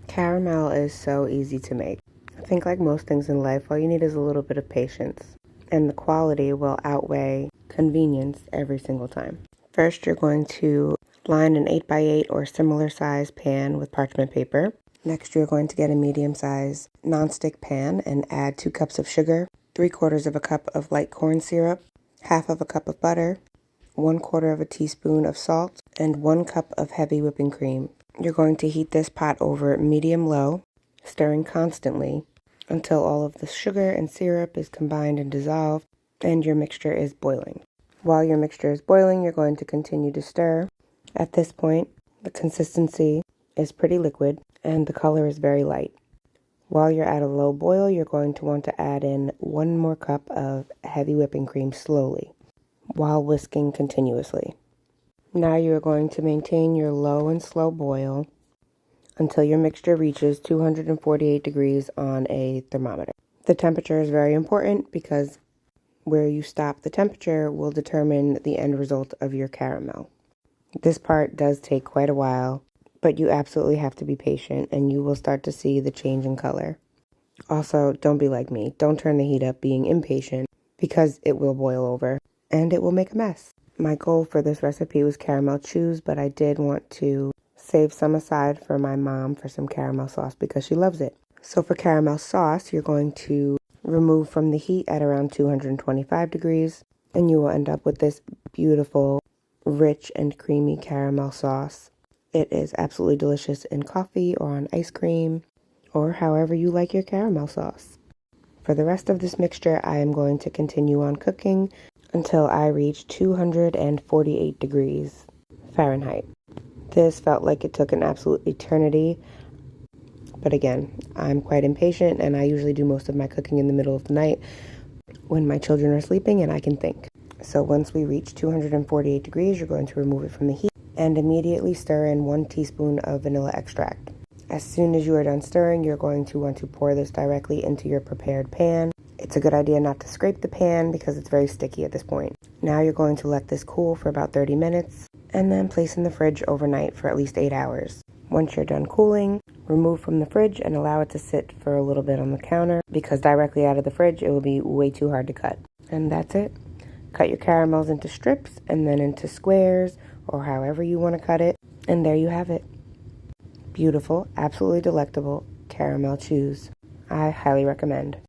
Caramel is so easy to make. I think like most things in life, all you need is a little bit of patience, and the quality will outweigh convenience every single time. First, you're going to line an 8x8 or similar size pan with parchment paper. Next, you're going to get a medium-sized nonstick pan and add 2 cups of sugar, 3/4 of a cup of light corn syrup, half of a cup of butter, 1/4 of a teaspoon of salt, and 1 cup of heavy whipping cream. You're going to heat this pot over medium-low, stirring constantly until all of the sugar and syrup is combined and dissolved and your mixture is boiling. While your mixture is boiling, you're going to continue to stir. At this point, the consistency is pretty liquid and the color is very light. While you're at a low boil, you're going to want to add in 1 more cup of heavy whipping cream slowly while whisking continuously. Now you're going to maintain your low and slow boil until your mixture reaches 248 degrees on a thermometer. The temperature is very important because where you stop the temperature will determine the end result of your caramel. This part does take quite a while, but you absolutely have to be patient and you will start to see the change in color. Also, don't be like me. Don't turn the heat up being impatient because it will boil over and it will make a mess. My goal for this recipe was caramel chews, but I did want to save some aside for my mom for some caramel sauce because she loves it. So for caramel sauce, you're going to remove from the heat at around 225 degrees, and you will end up with this beautiful, rich and creamy caramel sauce. It is absolutely delicious in coffee or on ice cream or however you like your caramel sauce. For the rest of this mixture, I am going to continue on cooking until I reach 248 degrees Fahrenheit. This felt like it took an absolute eternity, but again, I'm quite impatient and I usually do most of my cooking in the middle of the night when my children are sleeping and I can think. So once we reach 248 degrees, you're going to remove it from the heat and immediately stir in 1 teaspoon of vanilla extract. As soon as you are done stirring, you're going to want to pour this directly into your prepared pan. It's a good idea not to scrape the pan because it's very sticky at this point. Now you're going to let this cool for about 30 minutes and then place in the fridge overnight for at least 8 hours. Once you're done cooling, remove from the fridge and allow it to sit for a little bit on the counter because directly out of the fridge it will be way too hard to cut. And that's it. Cut your caramels into strips and then into squares or however you want to cut it. And there you have it. Beautiful, absolutely delectable caramel chews. I highly recommend.